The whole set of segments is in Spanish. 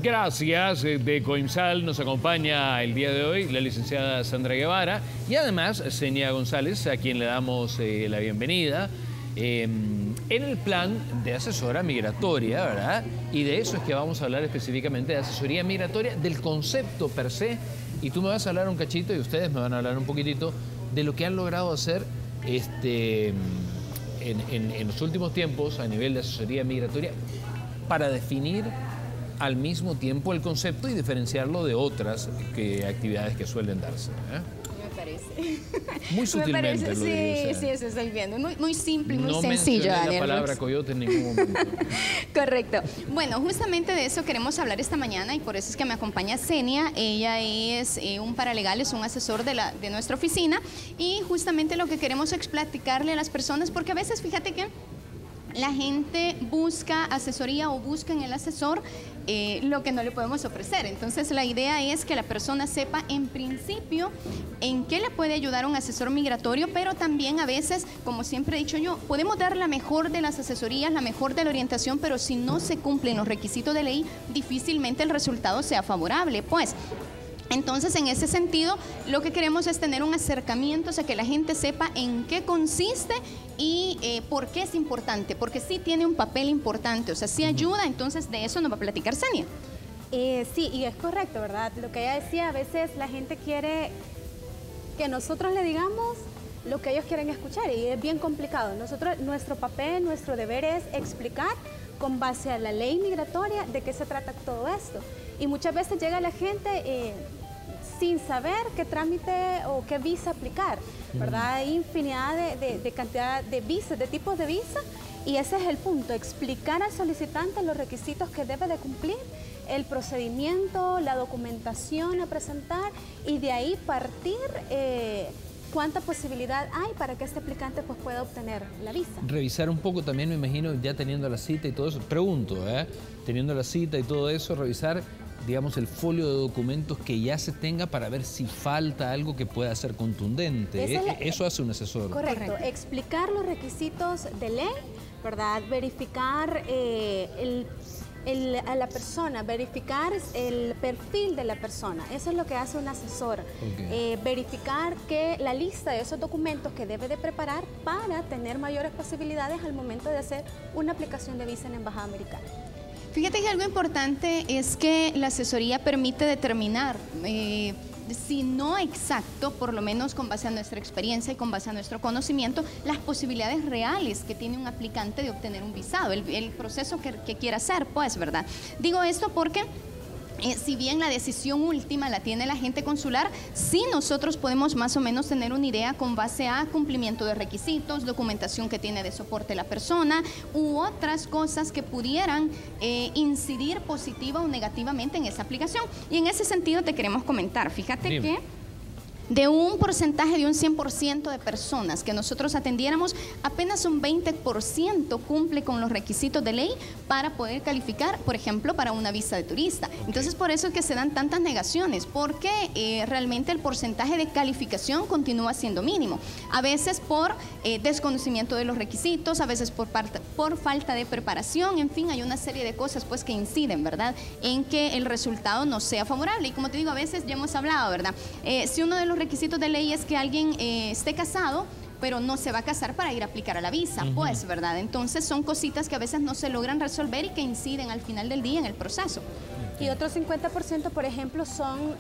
gracias de Coimsal nos acompaña el día de hoy la licenciada Sandra Guevara y además Zenia González, a quien le damos la bienvenida en el plan de asesora migratoria, ¿verdad? Y de eso es que vamos a hablar específicamente, de asesoría migratoria, del concepto per se. Y tú me vas a hablar un cachito y ustedes me van a hablar un poquitito de lo que han logrado hacer en los últimos tiempos a nivel de asesoría migratoria para definir al mismo tiempo el concepto y diferenciarlo de otras actividades que suelen darse. Me parece. Muy sutilmente. Me parece, sí, eso estoy viendo. Muy simple y muy sencillo, Daniel. No mencioné la palabra coyote en ningún momento. Correcto. Bueno, justamente de eso queremos hablar esta mañana y por eso es que me acompaña Zenia. Ella es un paralegal, es un asesor de nuestra oficina y justamente lo que queremos es platicarle a las personas, porque a veces, fíjate que la gente busca asesoría o busca en el asesor lo que no le podemos ofrecer. Entonces la idea es que la persona sepa en principio en qué le puede ayudar un asesor migratorio, pero también a veces, como siempre he dicho yo, podemos dar la mejor de las asesorías, la mejor de la orientación, pero si no se cumplen los requisitos de ley, difícilmente el resultado sea favorable. Pues entonces, en ese sentido, lo que queremos es tener un acercamiento, o sea, que la gente sepa en qué consiste y por qué es importante, porque sí tiene un papel importante, o sea, sí ayuda, entonces de eso nos va a platicar Zenia. Sí, y es correcto, ¿verdad? Lo que ella decía, a veces la gente quiere que nosotros le digamos lo que ellos quieren escuchar y es bien complicado. Nuestro papel, nuestro deber es explicar con base a la ley migratoria de qué se trata todo esto. Y muchas veces llega la gente sin saber qué trámite o qué visa aplicar, ¿verdad? Hay infinidad de cantidad de visas, de tipos de visa, y ese es el punto, explicar al solicitante los requisitos que debe de cumplir, el procedimiento, la documentación a presentar, y de ahí partir cuánta posibilidad hay para que este aplicante pues, pueda obtener la visa. Revisar un poco también, me imagino, ya teniendo la cita y todo eso, pregunto, teniendo la cita y todo eso, revisar, digamos, el folio de documentos que ya se tenga para ver si falta algo que pueda ser contundente. Eso hace un asesor. Correcto. Explicar los requisitos de ley, ¿verdad? Verificar a la persona, verificar el perfil de la persona. Eso es lo que hace un asesor. Okay. Verificar que la lista de esos documentos que debe de preparar para tener mayores posibilidades al momento de hacer una aplicación de visa en la Embajada Americana. Fíjate que algo importante es que la asesoría permite determinar, si no exacto, por lo menos con base a nuestra experiencia y con base a nuestro conocimiento, las posibilidades reales que tiene un aplicante de obtener un visado, el proceso que quiera hacer, pues, ¿verdad? Digo esto porque si bien la decisión última la tiene el agente consular, sí nosotros podemos más o menos tener una idea con base a cumplimiento de requisitos, documentación que tiene de soporte la persona u otras cosas que pudieran incidir positiva o negativamente en esa aplicación. Y en ese sentido te queremos comentar, fíjate que de un porcentaje de un 100% de personas que nosotros atendiéramos, apenas un 20% cumple con los requisitos de ley para poder calificar, por ejemplo, para una visa de turista. Okay. Entonces, por eso es que se dan tantas negaciones, porque realmente el porcentaje de calificación continúa siendo mínimo. A veces por desconocimiento de los requisitos, a veces por falta de preparación, en fin, hay una serie de cosas pues que inciden, ¿verdad?, en que el resultado no sea favorable. Y como te digo, a veces ya hemos hablado, ¿verdad? Si uno de los requisitos de ley es que alguien esté casado, pero no se va a casar para ir a aplicar a la visa, pues, ¿verdad? Entonces son cositas que a veces no se logran resolver y que inciden al final del día en el proceso. Y otro 50%, por ejemplo, son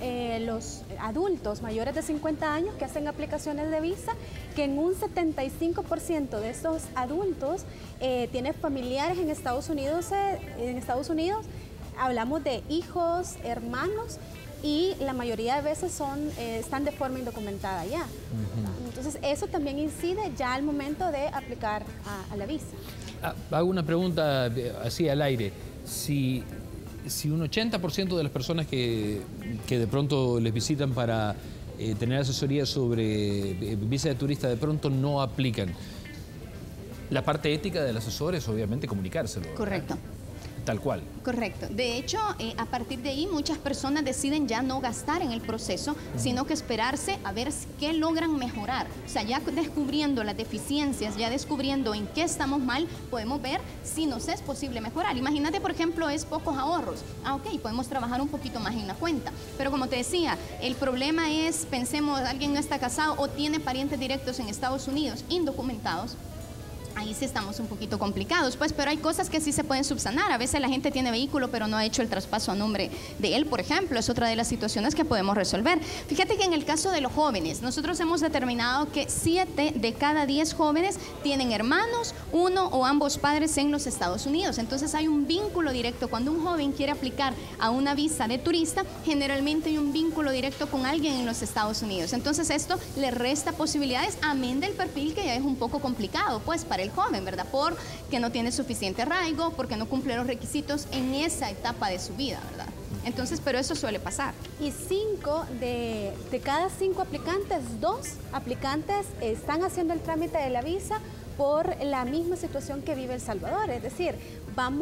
los adultos mayores de 50 años que hacen aplicaciones de visa, que en un 75% de esos adultos tienen familiares en Estados Unidos. Hablamos de hijos, hermanos, y la mayoría de veces están de forma indocumentada ya. Entonces eso también incide ya al momento de aplicar a la visa. Hago una pregunta así al aire. Si un 80% de las personas que de pronto les visitan para tener asesoría sobre visa de turista de pronto no aplican, la parte ética del asesor es obviamente comunicárselo, ¿verdad? Correcto. tal cual. Correcto. De hecho, a partir de ahí muchas personas deciden ya no gastar en el proceso, sino que esperarse a ver qué logran mejorar. O sea, ya descubriendo las deficiencias, ya descubriendo en qué estamos mal, podemos ver si nos es posible mejorar. Imagínate, por ejemplo, es pocos ahorros. Ok, podemos trabajar un poquito más en la cuenta. Pero como te decía, el problema es, pensemos, alguien no está casado o tiene parientes directos en Estados Unidos, indocumentados. Ahí sí estamos un poquito complicados, pues, pero hay cosas que sí se pueden subsanar. A veces la gente tiene vehículo, pero no ha hecho el traspaso a nombre de él, por ejemplo. Es otra de las situaciones que podemos resolver. Fíjate que en el caso de los jóvenes, nosotros hemos determinado que 7 de cada 10 jóvenes tienen hermanos, uno o ambos padres en los Estados Unidos. Entonces hay un vínculo directo. Cuando un joven quiere aplicar a una visa de turista, generalmente hay un vínculo directo con alguien en los Estados Unidos. Entonces esto le resta posibilidades, amén del perfil que ya es un poco complicado, pues, para el joven, ¿verdad? Porque no tiene suficiente arraigo, porque no cumple los requisitos en esa etapa de su vida, ¿verdad? Entonces, pero eso suele pasar. Y 5 de cada 5 aplicantes, 2 aplicantes están haciendo el trámite de la visa por la misma situación que vive El Salvador, es decir, van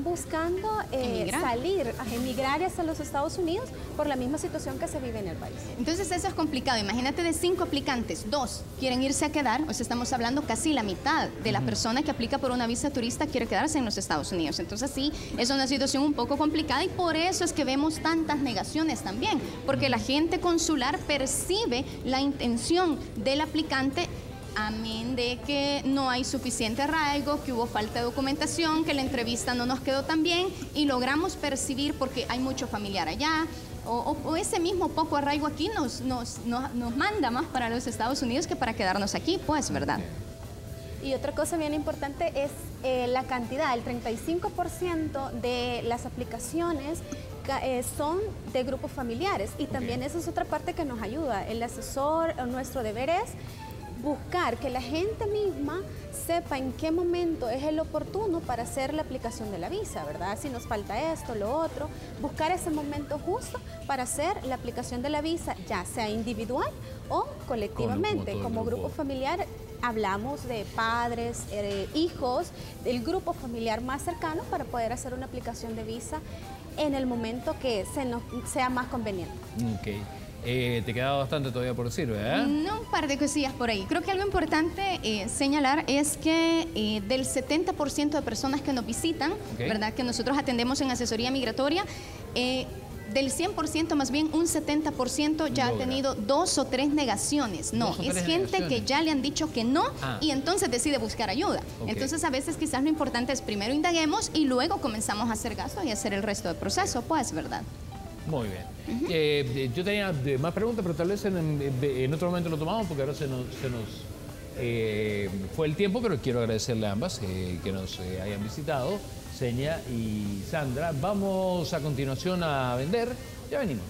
buscando emigrar hacia los Estados Unidos por la misma situación que se vive en el país. Entonces eso es complicado. Imagínate, de 5 aplicantes, 2 quieren irse a quedar, o sea, estamos hablando casi la mitad de la persona que aplica por una visa turista quiere quedarse en los Estados Unidos. Entonces sí, es una situación un poco complicada y por eso es que vemos tantas negaciones también, porque la gente consular percibe la intención del aplicante, amén de que no hay suficiente arraigo, que hubo falta de documentación, que la entrevista no nos quedó tan bien y logramos percibir porque hay mucho familiar allá o ese mismo poco arraigo aquí nos manda más para los Estados Unidos que para quedarnos aquí, pues, ¿verdad? Y otra cosa bien importante es la cantidad. El 35% de las aplicaciones son de grupos familiares y también esa es otra parte que nos ayuda. El asesor, nuestro deber es buscar que la gente misma sepa en qué momento es el oportuno para hacer la aplicación de la visa, ¿verdad? Si nos falta esto, lo otro, buscar ese momento justo para hacer la aplicación de la visa, ya sea individual o colectivamente. Como grupo familiar hablamos de padres, hijos, del grupo familiar más cercano para poder hacer una aplicación de visa en el momento que nos sea más conveniente. Okay. Te queda bastante todavía por decir, ¿verdad? No, un par de cosillas por ahí. Creo que algo importante señalar es que del 70% de personas que nos visitan, ¿verdad? Que nosotros atendemos en asesoría migratoria, del 100% más bien un 70% ya ha tenido 2 o 3 negaciones. No, es gente que ya le han dicho que no y entonces decide buscar ayuda. Entonces a veces quizás lo importante es primero indaguemos y luego comenzamos a hacer gastos y hacer el resto del proceso, pues, ¿verdad? Muy bien. Yo tenía más preguntas, pero tal vez en otro momento lo tomamos porque ahora se nos fue el tiempo, pero quiero agradecerle a ambas que nos hayan visitado, Seña y Sandra. Vamos a continuación a vender. Ya venimos.